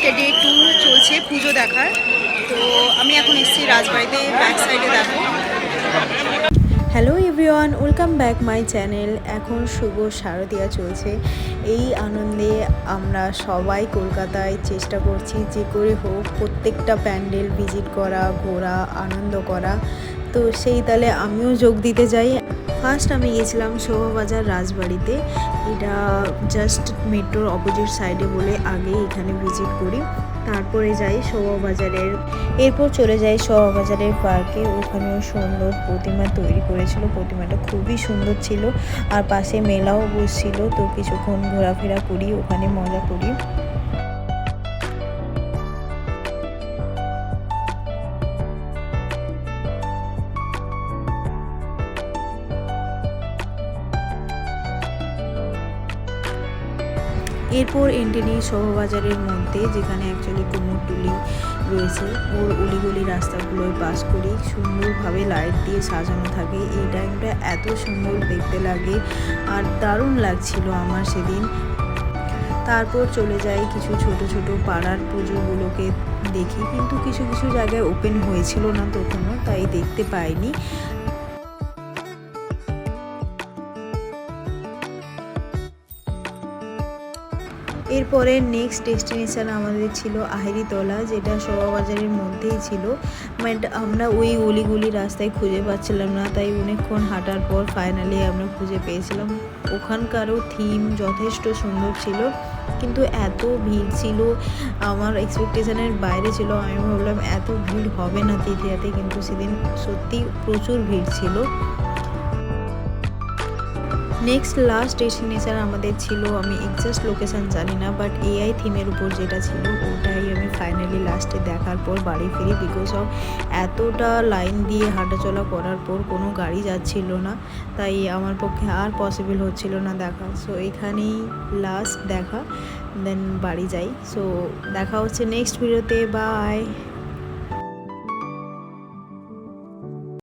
আজকে ডে 2 চলছে পুজো দেখার। তো আমি এখন এসেছি রাজবাড়িতে, ব্যাক সাইডে দেখো। Hello everyone, welcome back my channel. এখন শুভ শারদীয়া চলছে। এই আনন্দে আমরা সবাই কলকাতায় চেষ্টা করছি যে করে হোক প্রত্যেকটা প্যান্ডেল ভিজিট করা, ঘোরা, আনন্দ করা। তো সেই তালে আমিও যোগ দিতে যাই। ফার্স্ট আমি গিয়েছিলাম শোভাবাজার রাজবাড়িতে। এটা জাস্ট মেট্রোর অপোজিট সাইডে বলে আগে এখানে ভিজিট করি, তারপরে যাই শোভাবাজারের। এরপর চলে যাই শোভাবাজারের পার্কে। ওখানেও সুন্দর প্রতিমা তৈরি করেছিল, প্রতিমাটা খুবই সুন্দর ছিল। আর পাশে মেলাও বসছিল, তো কিছুক্ষণ ঘোরাফেরা করি, ওখানে মজা করি। এরপর এন্ট্রি নিই শোভাবাজারের মধ্যে, যেখানে অ্যাকচুয়ালি কুমোরটুলি রয়েছে। ওর অলিগলি রাস্তাগুলোয় পাস করি। সুন্দরভাবে লাইট দিয়ে সাজানো থাকে। এই টাইমটা এত সুন্দর দেখতে লাগে আর দারুণ লাগছিল আমার সেদিন। তারপর চলে যাই কিছু ছোট ছোট পাড়ার পুজোগুলোকে দেখি, কিন্তু কিছু কিছু জায়গায় ওপেন হয়েছিল না তখনও, তাই দেখতে পাইনি। এরপরে নেক্সট ডেস্টিনেশান আমাদের ছিল আহেরিতলা, যেটা শোভাবাজারের মধ্যেই ছিল। বাট আমরা ওই অলিগুলি রাস্তায় খুঁজে পাচ্ছিলাম না, তাই অনেকক্ষণ হাঁটার পর ফাইনালি আমরা খুঁজে পেয়েছিলাম। ওখানকারও থিম যথেষ্ট সুন্দর ছিল, কিন্তু এত ভিড় ছিল, আমার এক্সপেকটেশনের বাইরে ছিল। আমি ভাবলাম এত ভিড় হবে না তৃতীয়াতে, কিন্তু সেদিন সত্যি প্রচুর ভিড় ছিল। নেক্সট লাস্ট ডেস্টিনেশান আমাদের ছিল, আমি এক্সাক্ট লোকেশান জানি না, বাট এআই থিমের উপর যেটা ছিল ওটাই আমি ফাইনালি লাস্টে দেখার পর বাড়ি ফিরি। বিকজ অফ এতটা লাইন দিয়ে হাঁটাচলা করার পর কোনো গাড়ি যাচ্ছিল না, তাই আমার পক্ষে আর পসিবল হচ্ছিল না দেখা। সো এখানেই লাস্ট দেখা, দেন বাড়ি যাই। সো দেখা হচ্ছে নেক্সট ভিডিওতে। বাই।